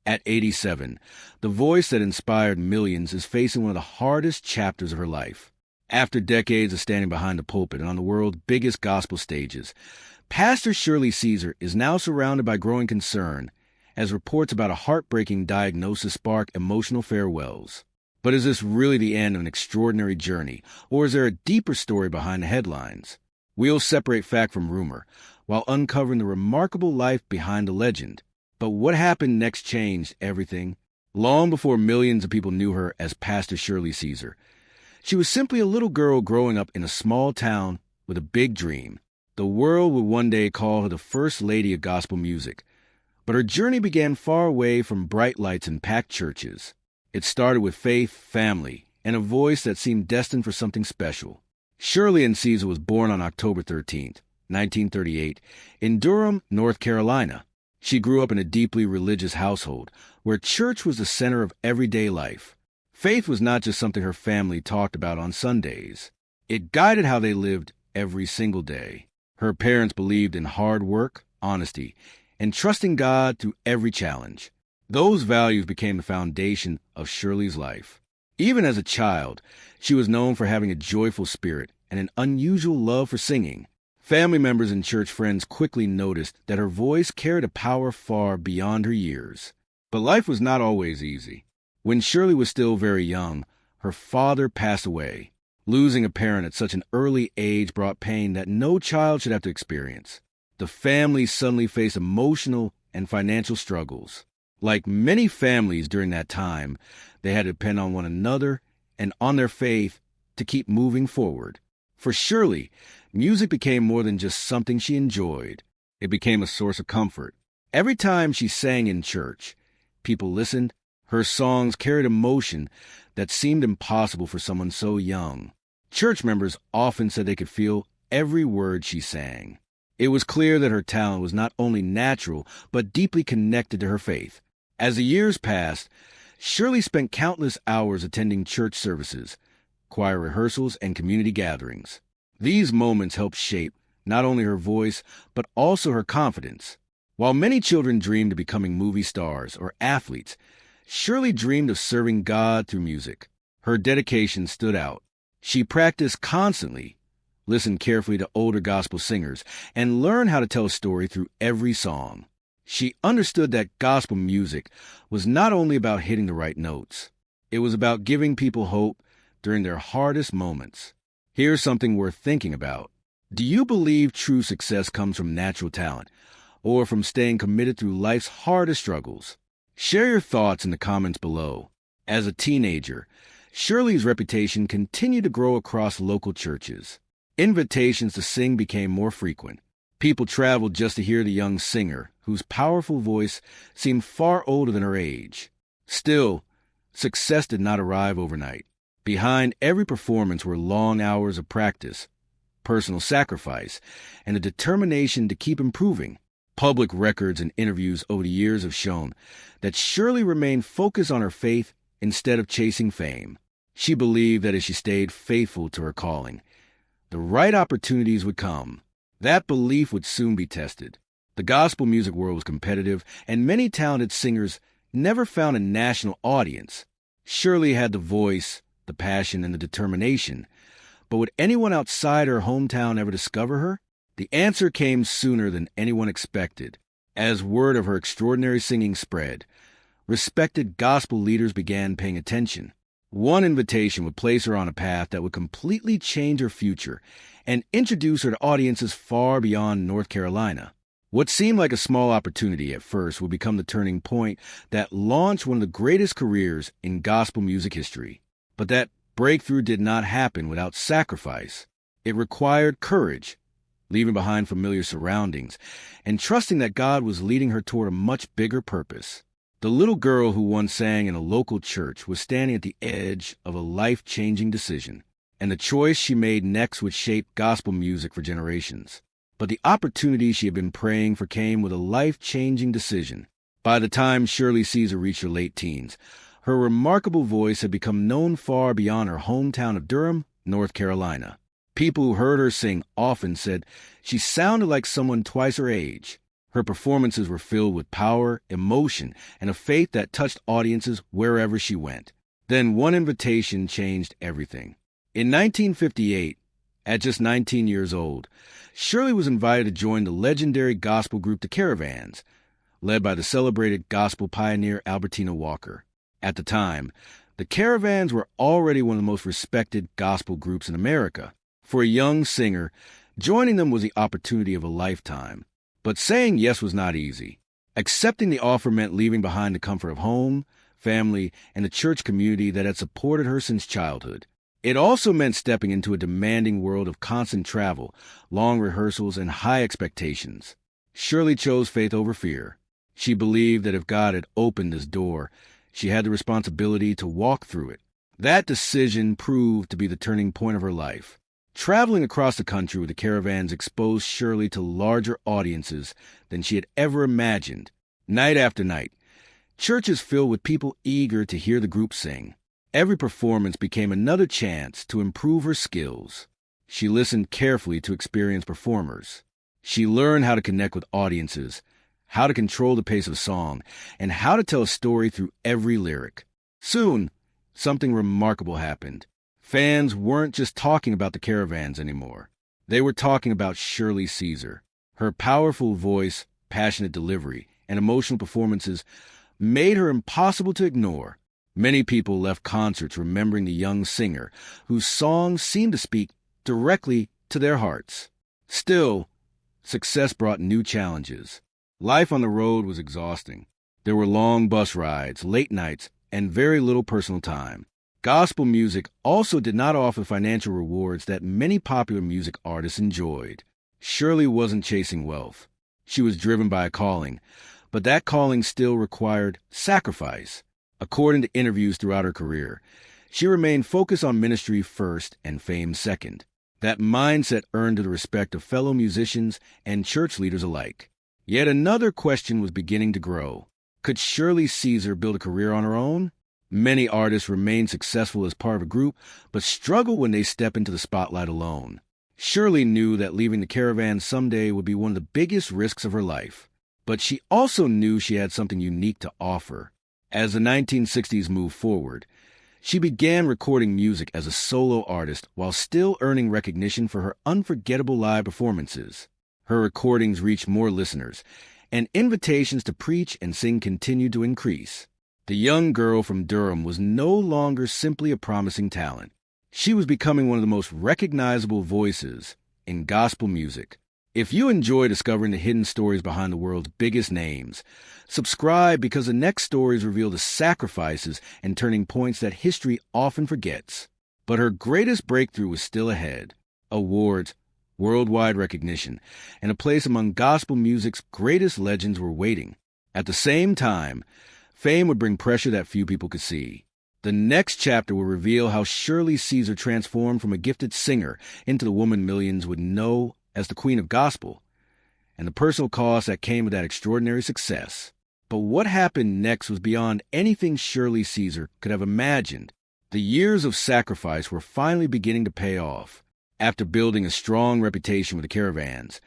At 87, the voice that inspired millions is facing one of the hardest chapters of her life. After decades of standing behind the pulpit and on the world's biggest gospel stages, Pastor Shirley Caesar is now surrounded by growing concern as reports about a heartbreaking diagnosis spark emotional farewells. But is this really the end of an extraordinary journey, or is there a deeper story behind the headlines? We'll separate fact from rumor, while uncovering the remarkable life behind the legend. But what happened next changed everything. Long before millions of people knew her as Pastor Shirley Caesar, she was simply a little girl growing up in a small town with a big dream. The world would one day call her the First Lady of gospel music. But her journey began far away from bright lights and packed churches. It started with faith, family, and a voice that seemed destined for something special. Shirley Ann Caesar was born on October 13th, 1938, in Durham, North Carolina. She grew up in a deeply religious household, where church was the center of everyday life. Faith was not just something her family talked about on Sundays. It guided how they lived every single day. Her parents believed in hard work, honesty, and trusting God through every challenge. Those values became the foundation of Shirley's life. Even as a child, she was known for having a joyful spirit and an unusual love for singing. Family members and church friends quickly noticed that her voice carried a power far beyond her years. But life was not always easy. When Shirley was still very young, her father passed away. Losing a parent at such an early age brought pain that no child should have to experience. The family suddenly faced emotional and financial struggles. Like many families during that time, they had to depend on one another and on their faith to keep moving forward. For Shirley, music became more than just something she enjoyed. It became a source of comfort. Every time she sang in church, people listened. Her songs carried emotion that seemed impossible for someone so young. Church members often said they could feel every word she sang. It was clear that her talent was not only natural, but deeply connected to her faith. As the years passed, Shirley spent countless hours attending church services, choir rehearsals, and community gatherings. These moments helped shape not only her voice, but also her confidence. While many children dreamed of becoming movie stars or athletes, Shirley dreamed of serving God through music. Her dedication stood out. She practiced constantly, listened carefully to older gospel singers, and learned how to tell a story through every song. She understood that gospel music was not only about hitting the right notes. It was about giving people hope during their hardest moments. Here's something worth thinking about. Do you believe true success comes from natural talent, or from staying committed through life's hardest struggles? Share your thoughts in the comments below. As a teenager, Shirley's reputation continued to grow across local churches. Invitations to sing became more frequent. People traveled just to hear the young singer, whose powerful voice seemed far older than her age. Still, success did not arrive overnight. Behind every performance were long hours of practice, personal sacrifice, and a determination to keep improving. Public records and interviews over the years have shown that Shirley remained focused on her faith instead of chasing fame. She believed that if she stayed faithful to her calling, the right opportunities would come. That belief would soon be tested. The gospel music world was competitive, and many talented singers never found a national audience. Shirley had the voice, the passion, and the determination. But would anyone outside her hometown ever discover her? The answer came sooner than anyone expected. As word of her extraordinary singing spread, respected gospel leaders began paying attention. One invitation would place her on a path that would completely change her future and introduce her to audiences far beyond North Carolina. What seemed like a small opportunity at first would become the turning point that launched one of the greatest careers in gospel music history. But that breakthrough did not happen without sacrifice. It required courage, leaving behind familiar surroundings, and trusting that God was leading her toward a much bigger purpose. The little girl who once sang in a local church was standing at the edge of a life-changing decision, and the choice she made next would shape gospel music for generations. But the opportunity she had been praying for came with a life-changing decision. By the time Shirley Caesar reached her late teens, her remarkable voice had become known far beyond her hometown of Durham, North Carolina. People who heard her sing often said she sounded like someone twice her age. Her performances were filled with power, emotion, and a faith that touched audiences wherever she went. Then one invitation changed everything. In 1958, at just 19 years old, Shirley was invited to join the legendary gospel group the Caravans, led by the celebrated gospel pioneer Albertina Walker. At the time, the Caravans were already one of the most respected gospel groups in America. For a young singer, joining them was the opportunity of a lifetime. But saying yes was not easy. Accepting the offer meant leaving behind the comfort of home, family, and the church community that had supported her since childhood. It also meant stepping into a demanding world of constant travel, long rehearsals, and high expectations. Shirley chose faith over fear. She believed that if God had opened this door, she had the responsibility to walk through it. That decision proved to be the turning point of her life. Traveling across the country with the Caravans exposed Shirley to larger audiences than she had ever imagined. Night after night, churches filled with people eager to hear the group sing. Every performance became another chance to improve her skills. She listened carefully to experienced performers. She learned how to connect with audiences, how to control the pace of a song, and how to tell a story through every lyric. Soon, something remarkable happened. Fans weren't just talking about the Caravans anymore. They were talking about Shirley Caesar. Her powerful voice, passionate delivery, and emotional performances made her impossible to ignore. Many people left concerts remembering the young singer, whose songs seemed to speak directly to their hearts. Still, success brought new challenges. Life on the road was exhausting. There were long bus rides, late nights, and very little personal time. Gospel music also did not offer financial rewards that many popular music artists enjoyed. Shirley wasn't chasing wealth. She was driven by a calling, but that calling still required sacrifice. According to interviews throughout her career, she remained focused on ministry first and fame second. That mindset earned her the respect of fellow musicians and church leaders alike. Yet another question was beginning to grow. Could Shirley Caesar build a career on her own? Many artists remain successful as part of a group, but struggle when they step into the spotlight alone. Shirley knew that leaving the Caravans someday would be one of the biggest risks of her life. But she also knew she had something unique to offer. As the 1960s moved forward, she began recording music as a solo artist while still earning recognition for her unforgettable live performances. Her recordings reached more listeners, and invitations to preach and sing continued to increase. The young girl from Durham was no longer simply a promising talent. She was becoming one of the most recognizable voices in gospel music. If you enjoy discovering the hidden stories behind the world's biggest names, subscribe because the next stories reveal the sacrifices and turning points that history often forgets. But her greatest breakthrough was still ahead. Awards, worldwide recognition, and a place among gospel music's greatest legends were waiting. At the same time, fame would bring pressure that few people could see. The next chapter will reveal how Shirley Caesar transformed from a gifted singer into the woman millions would know as the Queen of Gospel, and the personal cost that came with that extraordinary success. But what happened next was beyond anything Shirley Caesar could have imagined. The years of sacrifice were finally beginning to pay off. After building a strong reputation with the Caravans,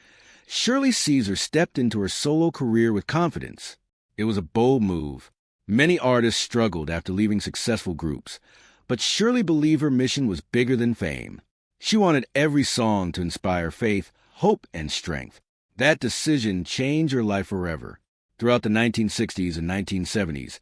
Shirley Caesar stepped into her solo career with confidence. It was a bold move. Many artists struggled after leaving successful groups, but Shirley believed her mission was bigger than fame. She wanted every song to inspire faith, hope, and strength. That decision changed her life forever. Throughout the 1960s and 1970s,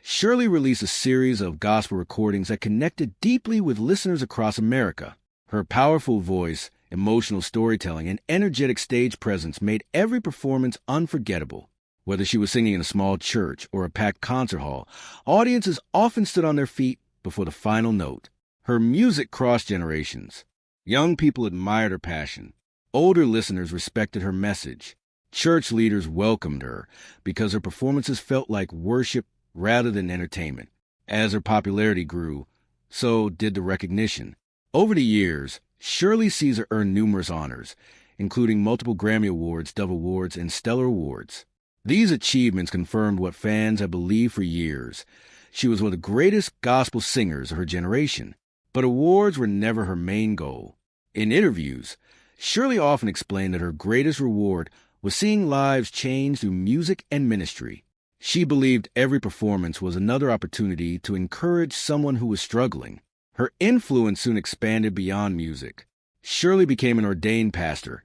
Shirley released a series of gospel recordings that connected deeply with listeners across America. Her powerful voice, emotional storytelling, and energetic stage presence made every performance unforgettable. Whether she was singing in a small church or a packed concert hall, audiences often stood on their feet before the final note. Her music crossed generations. Young people admired her passion. Older listeners respected her message. Church leaders welcomed her because her performances felt like worship rather than entertainment. As her popularity grew, so did the recognition. Over the years, Shirley Caesar earned numerous honors, including multiple Grammy Awards, Dove Awards, and Stellar Awards. These achievements confirmed what fans had believed for years. She was one of the greatest gospel singers of her generation. But awards were never her main goal. In interviews, Shirley often explained that her greatest reward was seeing lives change through music and ministry. She believed every performance was another opportunity to encourage someone who was struggling. Her influence soon expanded beyond music. Shirley became an ordained pastor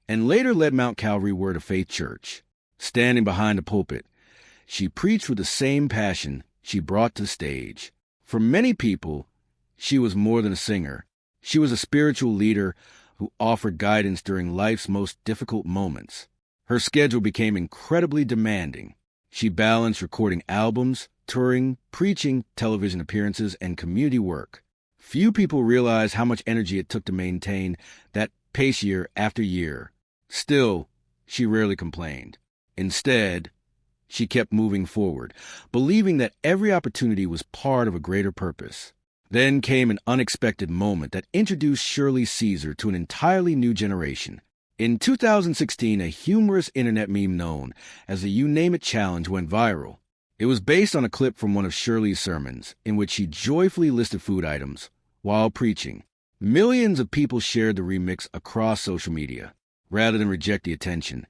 and later led Mount Calvary Word of Faith Church. Standing behind the pulpit, she preached with the same passion she brought to the stage. For many people, she was more than a singer. She was a spiritual leader who offered guidance during life's most difficult moments. Her schedule became incredibly demanding. She balanced recording albums, touring, preaching, television appearances, and community work. Few people realize how much energy it took to maintain that pace year after year. Still, she rarely complained. Instead, she kept moving forward, believing that every opportunity was part of a greater purpose. Then came an unexpected moment that introduced Shirley Caesar to an entirely new generation. In 2016, a humorous internet meme known as the You Name It Challenge went viral. It was based on a clip from one of Shirley's sermons, in which she joyfully listed food items while preaching. Millions of people shared the remix across social media. Rather than reject the attention,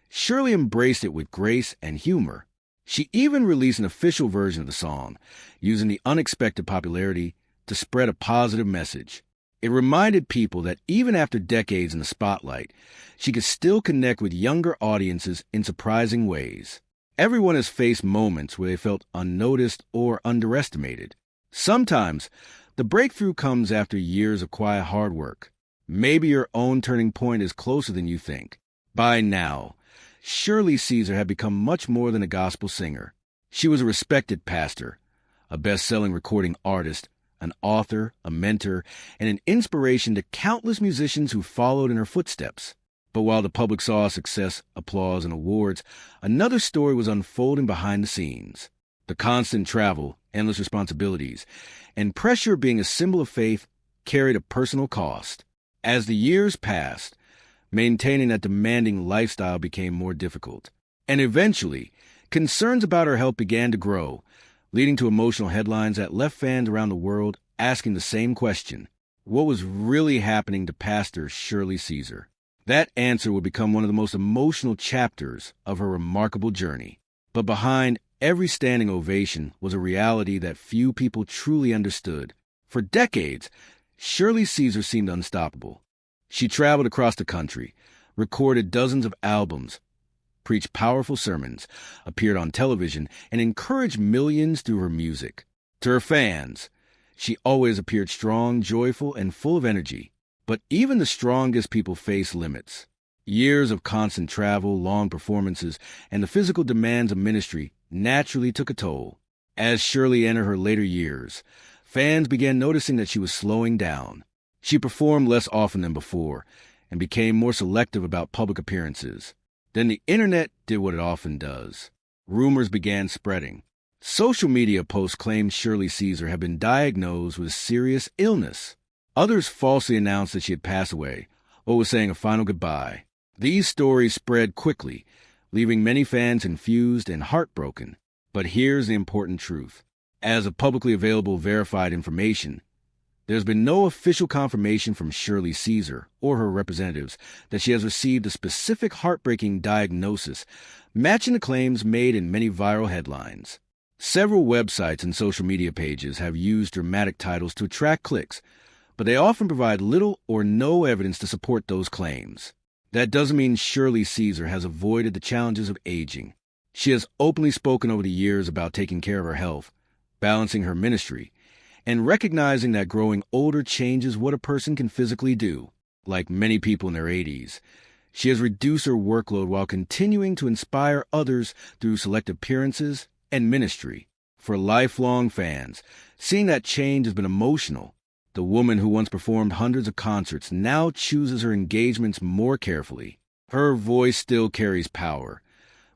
Shirley embraced it with grace and humor. She even released an official version of the song, using the unexpected popularity to spread a positive message. It reminded people that even after decades in the spotlight, she could still connect with younger audiences in surprising ways. Everyone has faced moments where they felt unnoticed or underestimated. Sometimes, the breakthrough comes after years of quiet hard work. Maybe your own turning point is closer than you think. By now, Shirley Caesar had become much more than a gospel singer. She was a respected pastor, a best-selling recording artist, an author, a mentor, and an inspiration to countless musicians who followed in her footsteps. But while the public saw success, applause, and awards, another story was unfolding behind the scenes. The constant travel, endless responsibilities, and pressure being a symbol of faith carried a personal cost. As the years passed, maintaining that demanding lifestyle became more difficult. And eventually, concerns about her health began to grow, leading to emotional headlines that left fans around the world asking the same question: what was really happening to Pastor Shirley Caesar? That answer would become one of the most emotional chapters of her remarkable journey. But behind every standing ovation was a reality that few people truly understood. For decades, Shirley Caesar seemed unstoppable. She traveled across the country, recorded dozens of albums, preached powerful sermons, appeared on television, and encouraged millions through her music. To her fans, she always appeared strong, joyful, and full of energy. But even the strongest people face limits. Years of constant travel, long performances, and the physical demands of ministry naturally took a toll. As Shirley entered her later years, fans began noticing that she was slowing down. She performed less often than before and became more selective about public appearances. Then the internet did what it often does. Rumors began spreading. Social media posts claimed Shirley Caesar had been diagnosed with a serious illness. Others falsely announced that she had passed away or was saying a final goodbye. These stories spread quickly, leaving many fans confused and heartbroken. But here's the important truth. As of publicly available verified information, there's been no official confirmation from Shirley Caesar or her representatives that she has received a specific heartbreaking diagnosis, matching the claims made in many viral headlines. Several websites and social media pages have used dramatic titles to attract clicks, but they often provide little or no evidence to support those claims. That doesn't mean Shirley Caesar has avoided the challenges of aging. She has openly spoken over the years about taking care of her health, balancing her ministry, and recognizing that growing older changes what a person can physically do. Like many people in their 80s, she has reduced her workload while continuing to inspire others through select appearances and ministry. For lifelong fans, seeing that change has been emotional. The woman who once performed hundreds of concerts now chooses her engagements more carefully. Her voice still carries power,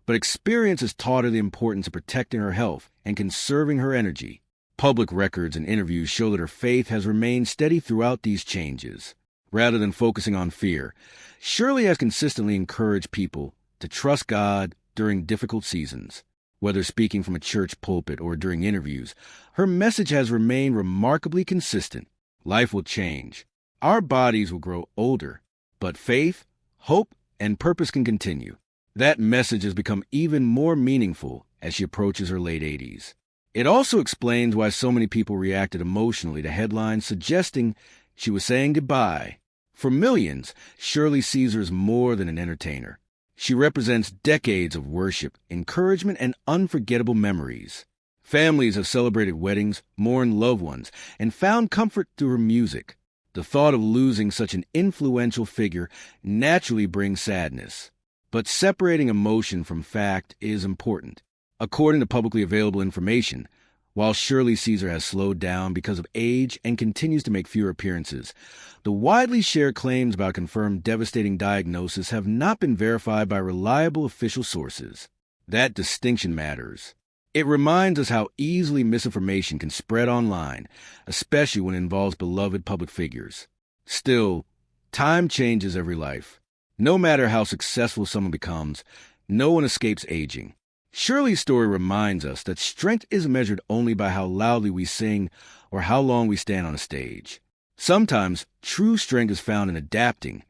but experience has taught her the importance of protecting her health and conserving her energy. Public records and interviews show that her faith has remained steady throughout these changes. Rather than focusing on fear, Shirley has consistently encouraged people to trust God during difficult seasons. Whether speaking from a church pulpit or during interviews, her message has remained remarkably consistent. Life will change. Our bodies will grow older, but faith, hope, and purpose can continue. That message has become even more meaningful as she approaches her late 80s. It also explains why so many people reacted emotionally to headlines suggesting she was saying goodbye. For millions, Shirley Caesar is more than an entertainer. She represents decades of worship, encouragement, and unforgettable memories. Families have celebrated weddings, mourned loved ones, and found comfort through her music. The thought of losing such an influential figure naturally brings sadness. But separating emotion from fact is important. According to publicly available information, while Shirley Caesar has slowed down because of age and continues to make fewer appearances, the widely shared claims about confirmed devastating diagnosis have not been verified by reliable official sources. That distinction matters. It reminds us how easily misinformation can spread online, especially when it involves beloved public figures. Still, time changes every life. No matter how successful someone becomes, no one escapes aging. Shirley's story reminds us that strength isn't measured only by how loudly we sing or how long we stand on a stage. Sometimes, true strength is found in adapting,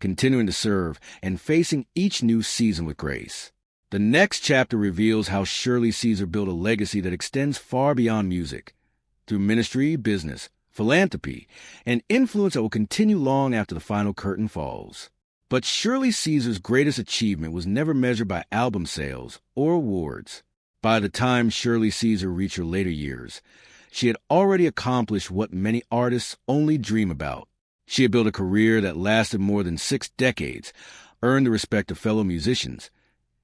continuing to serve, and facing each new season with grace. The next chapter reveals how Shirley Caesar built a legacy that extends far beyond music, through ministry, business, philanthropy, and influence that will continue long after the final curtain falls. But Shirley Caesar's greatest achievement was never measured by album sales or awards. By the time Shirley Caesar reached her later years, she had already accomplished what many artists only dream about. She had built a career that lasted more than 6 decades, earned the respect of fellow musicians,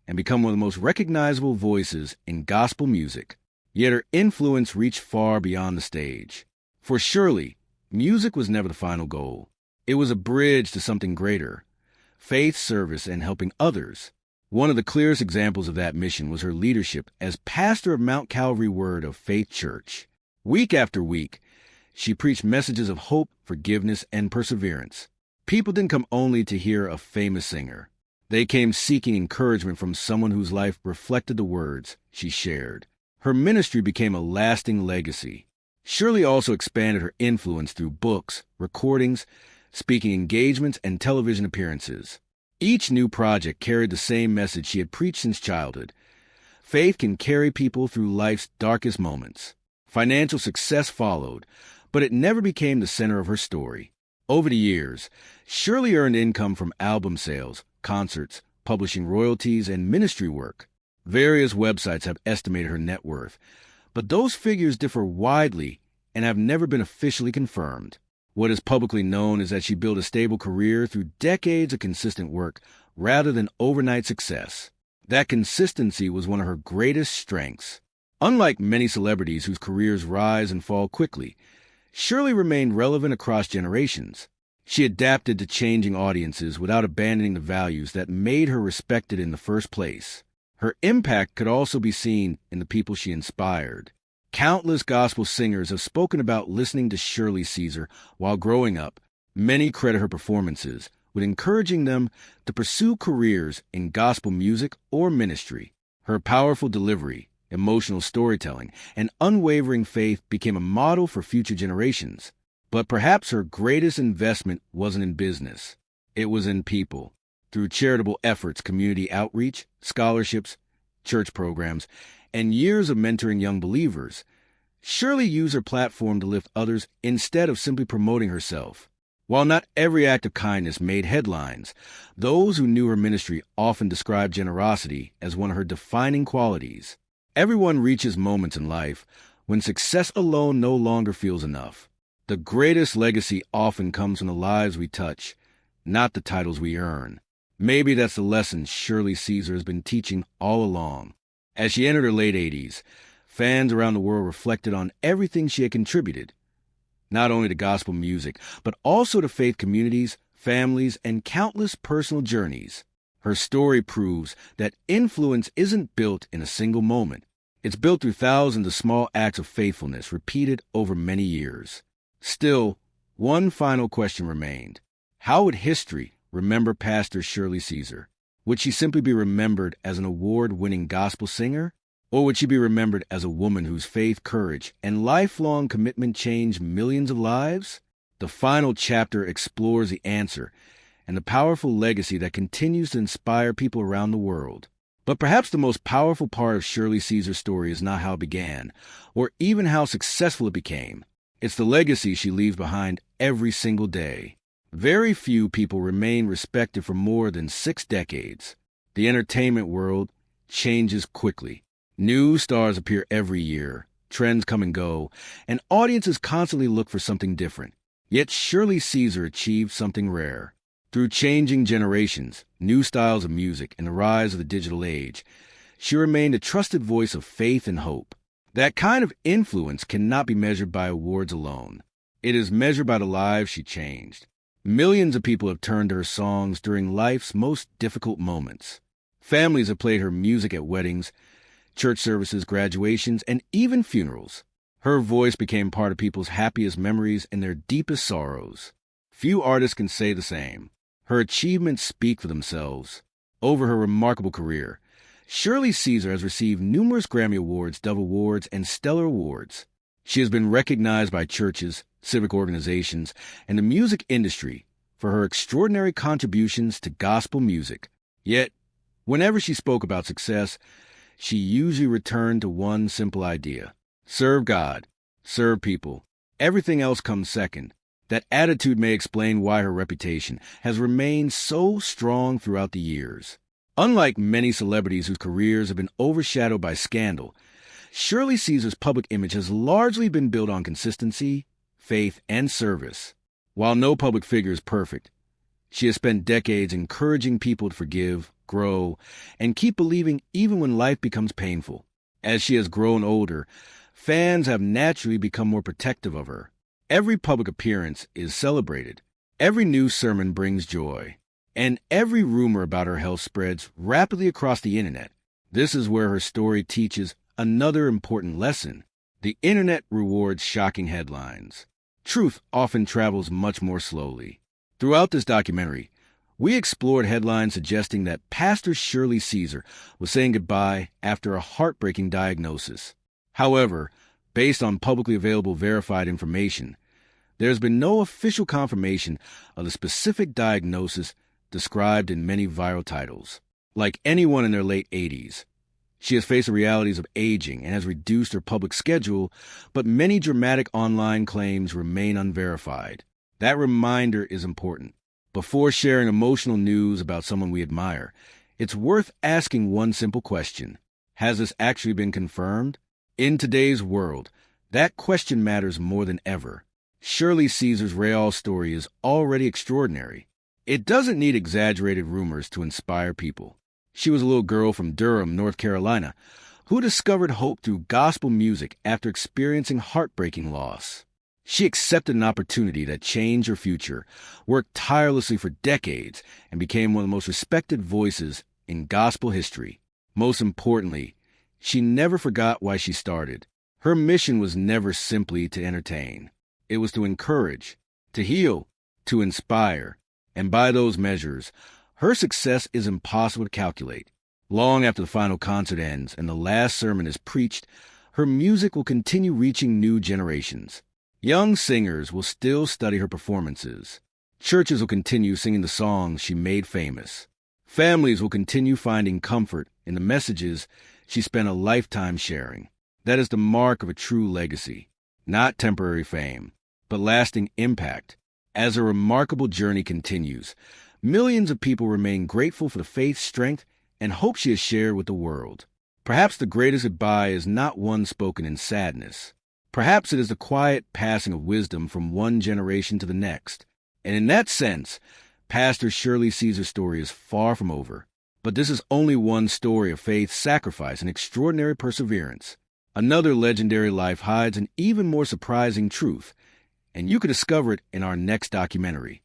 and become one of the most recognizable voices in gospel music. Yet her influence reached far beyond the stage. For Shirley, music was never the final goal. It was a bridge to something greater: faith, service, and helping others. One of the clearest examples of that mission was her leadership as pastor of Mount Calvary Word of Faith Church. Week after week, she preached messages of hope, forgiveness, and perseverance. People didn't come only to hear a famous singer. They came seeking encouragement from someone whose life reflected the words she shared. Her ministry became a lasting legacy. Shirley also expanded her influence through books, recordings, speaking engagements, and television appearances. Each new project carried the same message she had preached since childhood. Faith can carry people through life's darkest moments. Financial success followed, but it never became the center of her story. Over the years, Shirley earned income from album sales, concerts, publishing royalties, and ministry work. Various websites have estimated her net worth, but those figures differ widely and have never been officially confirmed. What is publicly known is that she built a stable career through decades of consistent work rather than overnight success. That consistency was one of her greatest strengths. Unlike many celebrities whose careers rise and fall quickly, Shirley remained relevant across generations. She adapted to changing audiences without abandoning the values that made her respected in the first place. Her impact could also be seen in the people she inspired. Countless gospel singers have spoken about listening to Shirley Caesar while growing up. Many credit her performances with encouraging them to pursue careers in gospel music or ministry. Her powerful delivery, emotional storytelling, and unwavering faith became a model for future generations. But perhaps her greatest investment wasn't in business. It was in people. Through charitable efforts, community outreach, scholarships, church programs, and years of mentoring young believers, Shirley used her platform to lift others instead of simply promoting herself. While not every act of kindness made headlines, those who knew her ministry often described generosity as one of her defining qualities. Everyone reaches moments in life when success alone no longer feels enough. The greatest legacy often comes from the lives we touch, not the titles we earn. Maybe that's the lesson Shirley Caesar has been teaching all along. As she entered her late 80s, fans around the world reflected on everything she had contributed, not only to gospel music, but also to faith communities, families, and countless personal journeys. Her story proves that influence isn't built in a single moment. It's built through thousands of small acts of faithfulness repeated over many years. Still, one final question remained. How would history remember Pastor Shirley Caesar? Would she simply be remembered as an award-winning gospel singer? Or would she be remembered as a woman whose faith, courage, and lifelong commitment changed millions of lives? The final chapter explores the answer and the powerful legacy that continues to inspire people around the world. But perhaps the most powerful part of Shirley Caesar's story is not how it began, or even how successful it became. It's the legacy she leaves behind every single day. Very few people remain respected for more than 6 decades. The entertainment world changes quickly. New stars appear every year, trends come and go, and audiences constantly look for something different. Yet Shirley Caesar achieved something rare. Through changing generations, new styles of music, and the rise of the digital age, she remained a trusted voice of faith and hope. That kind of influence cannot be measured by awards alone. It is measured by the lives she changed. Millions of people have turned to her songs during life's most difficult moments. Families have played her music at weddings, church services, graduations, and even funerals. Her voice became part of people's happiest memories and their deepest sorrows. Few artists can say the same. Her achievements speak for themselves. Over her remarkable career, Shirley Caesar has received numerous Grammy Awards, Dove Awards, and Stellar Awards. She has been recognized by churches, civic organizations, and the music industry for her extraordinary contributions to gospel music. Yet, whenever she spoke about success, she usually returned to one simple idea: serve God, serve people. Everything else comes second. That attitude may explain why her reputation has remained so strong throughout the years. Unlike many celebrities whose careers have been overshadowed by scandal, Shirley Caesar's public image has largely been built on consistency, faith, and service. While no public figure is perfect, she has spent decades encouraging people to forgive, grow, and keep believing even when life becomes painful. As she has grown older, fans have naturally become more protective of her. Every public appearance is celebrated. Every new sermon brings joy. And every rumor about her health spreads rapidly across the internet. This is where her story teaches another important lesson. The internet rewards shocking headlines. Truth often travels much more slowly. Throughout this documentary, we explored headlines suggesting that Pastor Shirley Caesar was saying goodbye after a heartbreaking diagnosis. However, based on publicly available verified information, there has been no official confirmation of the specific diagnosis described in many viral titles. Like anyone in their late 80s, she has faced the realities of aging and has reduced her public schedule, but many dramatic online claims remain unverified. That reminder is important. Before sharing emotional news about someone we admire, it's worth asking one simple question: has this actually been confirmed? In today's world, that question matters more than ever. Shirley Caesar's real story is already extraordinary. It doesn't need exaggerated rumors to inspire people. She was a little girl from Durham, North Carolina, who discovered hope through gospel music after experiencing heartbreaking loss. She accepted an opportunity that changed her future, worked tirelessly for decades, and became one of the most respected voices in gospel history. Most importantly, she never forgot why she started. Her mission was never simply to entertain. It was to encourage, to heal, to inspire. And by those measures, her success is impossible to calculate. Long after the final concert ends and the last sermon is preached, her music will continue reaching new generations. Young singers will still study her performances. Churches will continue singing the songs she made famous. Families will continue finding comfort in the messages she spent a lifetime sharing. That is the mark of a true legacy. Not temporary fame, but lasting impact. As her remarkable journey continues, millions of people remain grateful for the faith, strength, and hope she has shared with the world. Perhaps the greatest goodbye is not one spoken in sadness. Perhaps it is the quiet passing of wisdom from one generation to the next. And in that sense, Pastor Shirley Caesar's story is far from over. But this is only one story of faith, sacrifice, and extraordinary perseverance. Another legendary life hides an even more surprising truth, and you can discover it in our next documentary.